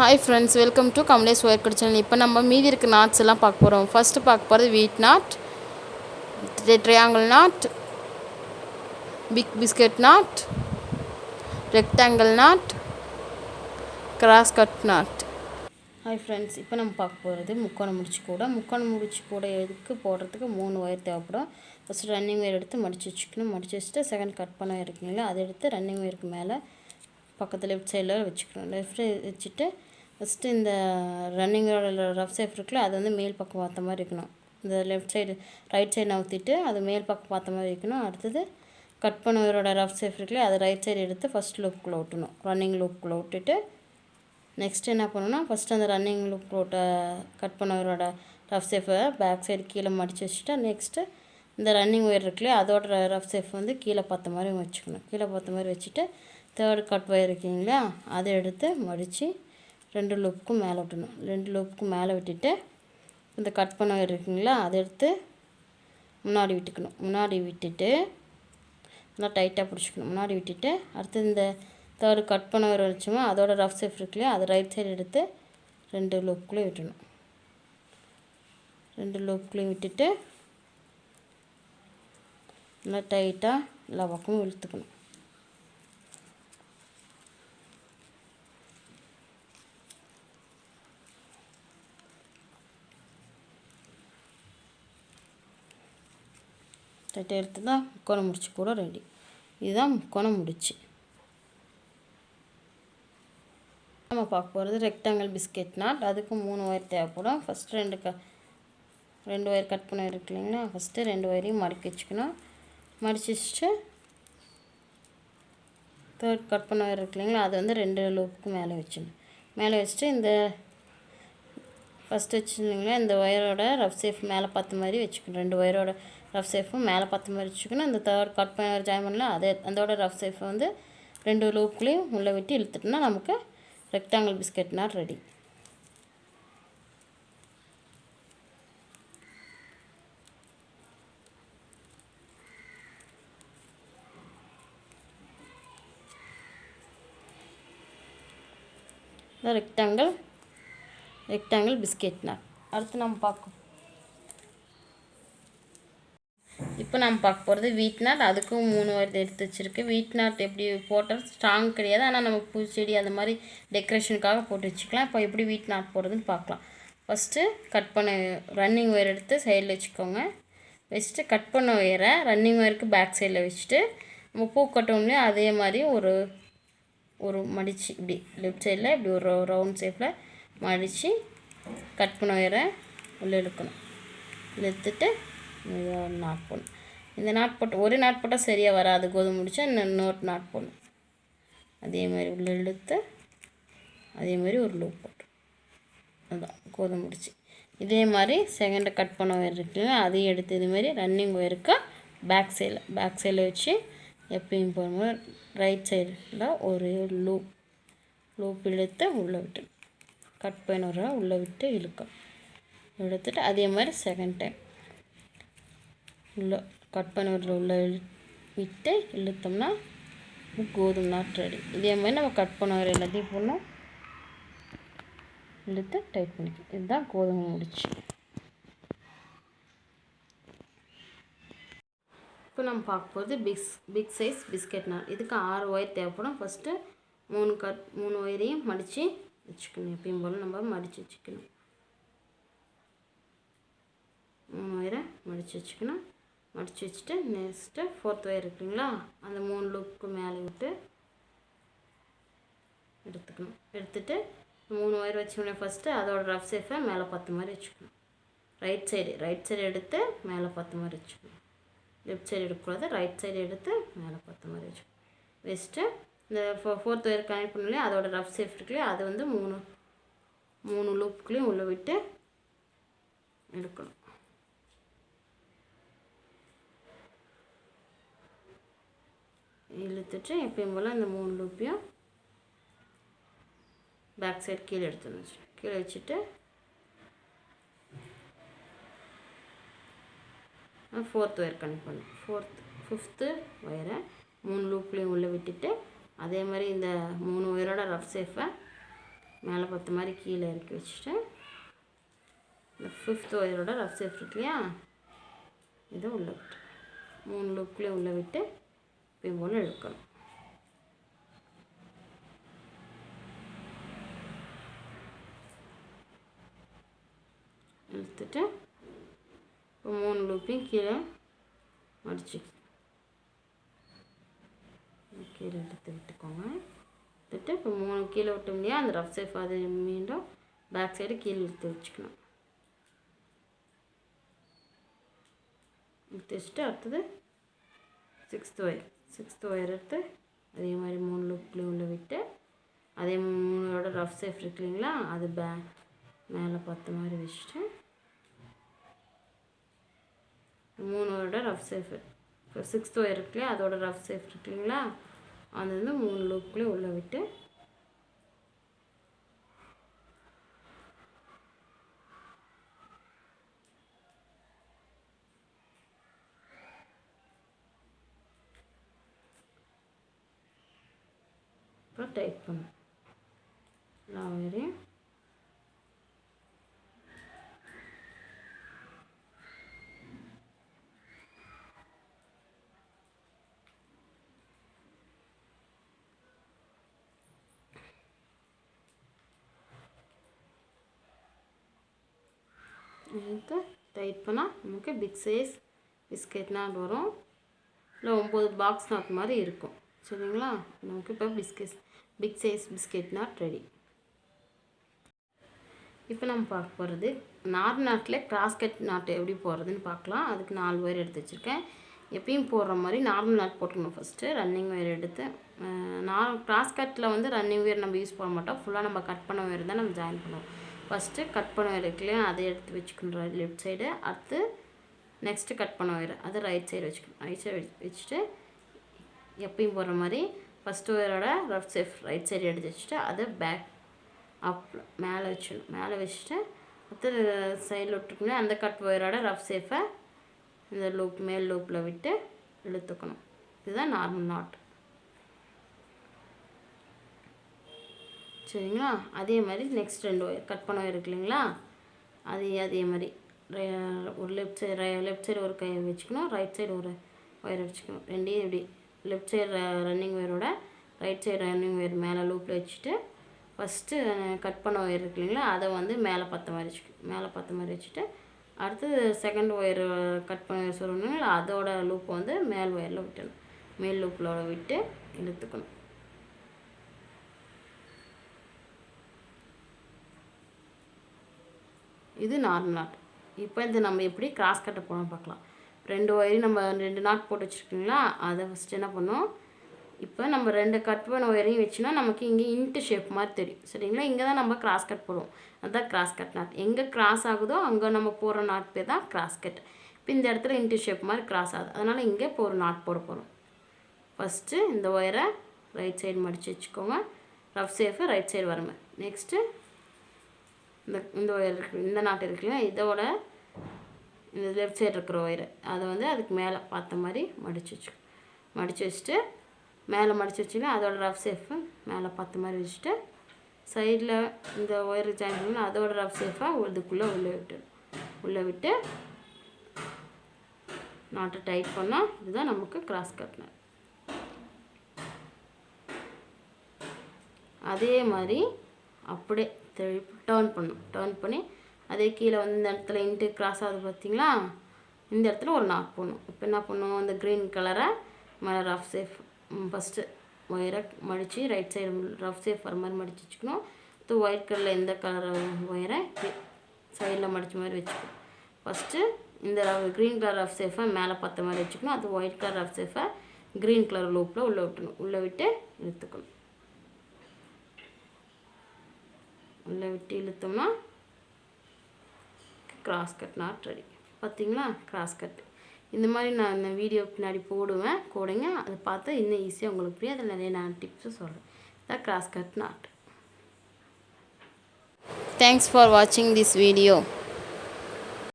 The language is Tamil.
Hi friends, welcome to Kamlesh Wire Channel. இப்போ நம்ம மீதி இருக்க நாட்ஸ் எல்லாம் பார்க்க போகிறோம். ஃபஸ்ட்டு பார்க்க போகிறது wheat knot, triangle knot, big biscuit knot, rectangle knot, cross cut knot. Hi friends, இப்போ நம்ம பார்க்க போகிறது முக்கோண முடிச்சு கூட. முக்கோண முடிச்சு கூட எதுக்கு போடுறதுக்கு 3 ஒயர் தேவைப்படும். ஃபஸ்ட்டு ரன்னிங் ஒயர் எடுத்து மடித்து வச்சுக்கணும். மடித்து வச்சுட்டு செகண்ட் கட் பண்ண ஒயர் இருக்குங்களா, அதை எடுத்து ரன்னிங் ஒயருக்கு மேலே பக்கத்தில் லெஃப்ட் சைடில் வச்சுக்கணும். லெஃப்ட் வச்சுட்டு ஃபஸ்ட்டு இந்த ரன்னிங்கோட ரஃப் சேஃப் இருக்குல்ல, அது வந்து மேல் பக்கம் பார்த்த மாதிரி இருக்கணும். இந்த லெஃப்ட் சைடு ரைட் சைடு நவுத்திட்டு அது மேல் பக்கம் பார்த்த மாதிரி இருக்கணும். அடுத்தது கட் பண்ண ஒயரோட ரஃப் சேஃப் இருக்குல்ல, அதை ரைட் சைடு எடுத்து ஃபஸ்ட் லூப்புக்குள்ளே விட்டணும். ரன்னிங் லூப்புக்குள்ளே விட்டுட்டு நெக்ஸ்ட் என்ன பண்ணணும்னா, ஃபஸ்ட்டு அந்த ரன்னிங் லூப்போட கட் பண்ண ஒயரோட ரஃப் சேஃபை பேக் சைடு கீழே மடித்து வச்சுட்டு நெக்ஸ்ட்டு இந்த ரன்னிங் ஒயர் இருக்குல்லையே அதோட ரஃப் சேஃப் வந்து கீழே பார்த்த மாதிரி வச்சுக்கணும். கீழே பார்த்த மாதிரி வச்சுட்டு தேர்டு கட் ஒயர் இருக்குங்களா, அதை எடுத்து மடித்து 2 லூப்புக்கும் மேலே விட்டணும். 2 லூப்புக்கும் மேலே விட்டுட்டு இந்த கட் பண்ண ஒயர் இருக்குங்களா, அதை எடுத்து முன்னாடி விட்டுக்கணும். முன்னாடி விட்டுட்டு நல்லா டைட்டாக பிடிச்சிக்கணும். முன்னாடி விட்டுட்டு அடுத்து இந்த தேர்டு கட் பண்ண ஒயர் வச்சோமா அதோட ரஃப் சேஃப் இருக்குல்லையா, அதை ரைட் சைடு எடுத்து 2 லூப்புக்குள்ளேயும் விட்டணும். 2 லூப்புக்குள்ளேயும் விட்டுட்டு நல்லா டைட்டாக எல்லா பக்கமும் இழுத்துக்கணும். டைட்டாக எடுத்து தான் முக்கோணம் முடிச்சு கூட ரெடி. இதுதான் முக்கோணம் முடிச்சு. நம்ம பார்க்க போகிறது ரெக்டாங்கிள் பிஸ்கெட் நாட். அதுக்கு 3 ஒயர் தேவைப்படும். ஃபஸ்ட்டு 2 ஒயர் கட் பண்ண இருக்கு இல்லைங்களா, ஃபஸ்ட்டு 2 ஒயரையும் மடக்கி வச்சுக்கணும். மடிச்சு வச்சுட்டு தேர்ட் கட் பண்ண ஒயர் இருக்கு இல்லைங்களா, அது வந்து 2 லூப்புக்கு மேலே வச்சிடணும். மேலே வச்சுட்டு இந்த ஃபஸ்ட்டு வச்சுருந்தீங்களா இந்த ஒயரோட ரஃப் சேஃப் மேலே பார்த்த மாதிரி வச்சுக்கணும். 2 ஒயரோட ரஃப் சேஃபும் மேலே பார்த்த மாதிரி வச்சுக்கணும். இந்த தேர்ட் கட் பண்ண ஒயர் ஜாயின் பண்ணலாம், அதோட ரஃப் சேஃபை வந்து 2 லூப்புக்குள்ளேயும் உள்ளே விட்டு இழுத்துட்டோம்னா நமக்கு rectangle biscuit knot ready. Rectangle biscuit not. அடுத்து நம்ம இப்போ நம்ம பார்க்க போகிறது வீட் நாட். அதுக்கும் 3 ஒயர் எடுத்து வச்சுருக்கு. வீட் நாட் எப்படி போட்டால் ஸ்ட்ராங் கிடையாது, ஆனால் நம்ம பூச்செடி அந்த மாதிரி டெக்கரேஷனுக்காக போட்டு வச்சுக்கலாம். இப்போ எப்படி வீட் நாட் போடுறதுன்னு பார்க்கலாம். ஃபஸ்ட்டு கட் பண்ண ரன்னிங் ஒயர் எடுத்து சைடில் வச்சுக்கோங்க. வச்சுட்டு கட் பண்ண ஒயரை ரன்னிங் ஒயருக்கு பேக் சைடில் வச்சுட்டு நம்ம பூ கட்டோம்லேயே அதே மாதிரி ஒரு மடித்து இப்படி லெஃப்ட் சைடில் இப்படி ஒரு ரவுண்ட் ஷேப்பில் மடித்து கட் பண்ண ஒயரை உள்ளே இழுக்கணும். இழுத்துட்டு நாட் போடணும். இந்த நாட் போட்டு ஒரு நாட் போட்டால் சரியாக வராது, கோதுமை முடிச்சா இன்னொரு நாட் போடணும். அதே மாதிரி உள்ளே இழுத்து அதே மாதிரி ஒரு லூப் போட்டு அதுதான் கோதுமை முடிச்சு. இதே மாதிரி செகண்டை கட் பண்ண ஒயர் இருக்குல்ல, அதையும் எடுத்து இதுமாரி ரன்னிங் ஒயருக்கு பேக் சைடில் வச்சு எப்பயும் போகும்போது ரைட் சைடில் ஒரு லூப் இழுத்து உள்ளே விட்டு கட் பண்ண உள்ளே விட்டு இழுக்கணும். இழுத்துட்டு அதே மாதிரி செகண்ட் டைம் உள்ள கட் பண்ண உள்ள விட்டு இழுத்தோம்னா கோதுமை நாட் ரெடி. இதே மாதிரி நம்ம கட் பண்ண வர எல்லாத்தையும் போடணும், இழுத்து டைட் பண்ணிக்கணும். இதுதான் கோதுமை முடிச்சு. இப்போ நம்ம பார்க்க போகிறது பிக் சைஸ் பிஸ்கெட் நாட். இதுக்கு 6 ஒயர் தேவைப்படும். ஃபஸ்ட்டு 3 ஒயரையும் மடித்து வச்சுக்கணும். எப்பயும் போல் நம்ம மடித்து வச்சுக்கணும். 3 ஒயரை மடித்து வச்சுக்கணும். மடித்து வச்சுட்டு நெக்ஸ்ட்டு 4th ஒயர் இருக்குங்களா, அந்த 3 லூப்புக்கு மேலே விட்டு எடுத்துக்கணும். எடுத்துகிட்டு 3 ஒயர் வச்சோம்னா ஃபஸ்ட்டு அதோட ரஃப் சேஃபை மேலே பார்த்த மாதிரி வச்சுக்கணும். ரைட் சைடு எடுத்து மேலே பார்த்த மாதிரி வச்சுக்கணும். லெஃப்ட் சைடு எடுக்கக்கூடாது, ரைட் சைடு எடுத்து மேலே பார்த்த மாதிரி வச்சுக்கணும். வச்சுட்டு இந்த 4th ஒயர் கனெக்ட் பண்ணலையே அதோட ரஃப் சேஃப் இருக்குல்லையே, அது வந்து 3 லூப்புக்குள்ளேயும் உள்ளே விட்டு எடுக்கணும். இழுத்துட்டு எப்பயும் போல் இந்த 3 லூப்பையும் பேக் சைடு கீழே எடுத்துன்னு கீழே வச்சுட்டு 4th ஒயர் கனெக்ட் பண்ணணும். 5th ஒயரை 3 லூப்லேயும் உள்ளே விட்டுட்டு அதே மாதிரி இந்த 3 ஒயரோட ரஃப் சேஃபை மேலே பார்த்த மாதிரி கீழே இறக்கி வச்சுட்டு இந்த 5th ஒயரோட ரஃப் சேஃப் இருக்கு இல்லையா, இதை உள்ளே விட்டு 3 லூப்லேயே உள்ளே விட்டு இப்போ போல் இழுக்கணும். இழுத்துட்டு இப்போ 3 லூப்பையும் கீழே மடிச்சு கீழே எடுத்து விட்டுக்கோங்க. எடுத்துட்டு இப்போ 3 கீழே விட்டோம் இல்லையா, அந்த ரஃப் சேஃப் அது மீண்டும் பேக் சைடு கீழே எடுத்து வச்சுக்கணும். எடுத்து வச்சுட்டு அடுத்தது 6th ஒயர் எடுத்து அதே மாதிரி 3 லூப்லேயும் உள்ள விட்டு அதே 3ஓட ரஃப் சேஃப் இருக்கு இல்லைங்களா, அது மேலே பார்த்த மாதிரி வச்சுட்டு 3ஓட ரஃப் சேஃப் இப்போ 6th ஒயர் இருக்கு இல்லையா, அதோட ரஃப் சேஃப் இருக்கு இல்லைங்களா, அது வந்து 3 லூப்லேயும் உள்ளே விட்டு அப்புறம் டைட் பண்ணணும். எல்லா ஒயரையும் இழுத்து டைட் பண்ணால் நமக்கு பிக் சைஸ் பிஸ்கெட் நாட் வரும். இல்லை 9 பாக்ஸ் நாட் மாதிரி இருக்கும். சரிங்களா, நமக்கு இப்போ big size biscuit knot ready. இப்போ நம்ம பார்க்க போகிறது நாட்டில் கிராஸ்கட் நாட் எப்படி போடுறதுன்னு பார்க்கலாம். அதுக்கு 4 ஒயர் எடுத்து வச்சுருக்கேன். எப்பயும் போடுற மாதிரி நார்மல் நாட் போட்டுக்கணும். ஃபஸ்ட்டு ரன்னிங் ஒயர் எடுத்து கிராஸ்கட்டில் வந்து ரன்னிங் ஒயர் நம்ம யூஸ் பண்ண மாட்டோம். ஃபுல்லாக நம்ம கட் பண்ண ஒயர் தான் நம்ம ஜாயின் பண்ணுவோம். ஃபஸ்ட்டு கட் பண்ண ஒயர் இருக்குல்லையா, அதை எடுத்து வச்சுக்கணும் லெஃப்ட் சைடு. அடுத்து நெக்ஸ்ட்டு கட் பண்ண ஒயர் அது ரைட் சைடு வச்சுக்கணும். ரைட் சைடு வச்சுட்டு எப்பயும் போடுற மாதிரி ஃபஸ்ட்டு ஒயரோட ரஃப் சேஃப் ரைட் சைடு எடுத்து வச்சுட்டு அதை பேக் அப் மேலே வச்சிடணும். மேலே வச்சுட்டு அடுத்து சைடில் விட்டுருக்கணும். அந்த கட் ஒயரோட ரஃப் சேஃபை இந்த லூப் மேல் லூப்பில் விட்டு இழுத்துக்கணும். இதுதான் நார்மல் நாட். சரிங்களா, அதே மாதிரி நெக்ஸ்ட் 2 ஒயர் கட் பண்ண ஒயர் இருக்கு இல்லைங்களா, அதே மாதிரி ஒரு லெஃப்ட் சைடு ஒரு கை வச்சுக்கணும், ரைட் சைடு ஒரு ஒயர் வச்சுக்கணும். ரெண்டையும் இப்படி லெஃப்ட் சைடு ரன்னிங் ஒயரோட ரைட் சைடு ரன்னிங் ஒயர் மேலே லூப்பில் வச்சுட்டு ஃபஸ்ட்டு கட் பண்ண ஒயர் இருக்கு இல்லைங்களா, அதை வந்து மேலே பார்த்த மாதிரி வச்சுட்டு அடுத்து செகண்ட் ஒயர் கட் பண்ண ஒயர் சொல்லணுங்களா, அதோட லூப்பை வந்து மேல் ஒயரில் விட்டணும். மேல் லூப்பில் விட்டு இழுத்துக்கணும். இது நார்மல் நாட். இப்போ இந்த நம்ம எப்படி கிராஸ் கட்டை போகணும் பார்க்கலாம். 2 ஒயரையும் நம்ம 2 நாட் போட்டு வச்சுருக்கீங்களா, அதை ஃபஸ்ட்டு என்ன பண்ணோம், இப்போ நம்ம 2 கட் பண்ண ஒயரையும் வச்சுன்னா நமக்கு இங்கே இன்ட்டு ஷேப் மாதிரி தெரியும். சரிங்களா, இங்கே தான் நம்ம கிராஸ் கட் போடுவோம். அதுதான் கிராஸ் கட் நாட். எங்கே கிராஸ் ஆகுதோ அங்கே நம்ம போடுற நாட் பேர் தான் கிராஸ் கட். இப்போ இந்த இடத்துல இன்ட்டு ஷேப் மாதிரி கிராஸ் ஆகுது, அதனால் இங்கே இப்போ ஒரு நாட் போட போகிறோம். ஃபஸ்ட்டு இந்த ஒயரை ரைட் சைடு மடித்து வச்சுக்கோங்க, ரஃப் சேஃபு ரைட் சைடு வர மாதிரி. நெக்ஸ்ட்டு இந்த ஒயர் இருக்குது, இந்த நாட்டு இருக்குல்லையா, இதோட இந்த லெஃப்ட் சைடு இருக்கிற ஒயரு அதை வந்து அதுக்கு மேலே பார்த்த மாதிரி மடித்து வச்சுட்டு மேலே மடித்து வச்சுன்னா அதோட ரஃப் சேஃபு மேலே பார்த்த மாதிரி வச்சுட்டு சைடில் இந்த ஒயர் ஜாயின் பண்ணி அதோட ரஃப் சேஃபாக இதுக்குள்ளே உள்ளே விட்டு நாட்டை டைட் பண்ணால் இதுதான் நமக்கு கிராஸ் கட்னர். அதே மாதிரி அப்படியே டர்ன் பண்ணி அதே கீழே வந்து இந்த இடத்துல இன்ட்டு கிராஸ் ஆகுது பார்த்தீங்களா, இந்த இடத்துல ஒரு நாட் போடணும். இப்போ என்ன பண்ணுவோம், இந்த க்ரீன் கலரை மேலே ரஃப் சேஃப் ஃபஸ்ட்டு ஒயரை மடித்து ரைட் சைடு ரஃப் சேஃப் வர மாதிரி மடித்து வச்சுக்கணும். அடுத்து ஒயிட் கலரில் எந்த கலர் ஒயரை சைடில் மடித்த மாதிரி வச்சுக்கணும். ஃபஸ்ட்டு இந்த க்ரீன் கலர் ரஃப் சேஃபை மேலே பார்த்த மாதிரி வச்சுக்கணும். அது ஒயிட் கலர் ரஃப் சேஃபை க்ரீன் கலர் லூப்பில் உள்ளே விட்டு இழுத்துக்கணும். உள்ளே விட்டு இழுத்தோம்னா கிராஸ் கட் நாட் ரெடி. பார்த்தீங்களா, கிராஸ் கட். இந்த மாதிரி நான் இந்த வீடியோ பின்னாடி போடுங்க, அதை பார்த்தா இன்னும் ஈஸியாக உங்களுக்கு புரியும். அதில் நிறைய நான் டிப்ஸும் சொல்கிறேன். இதான் cross cut not. Thanks for watching this video.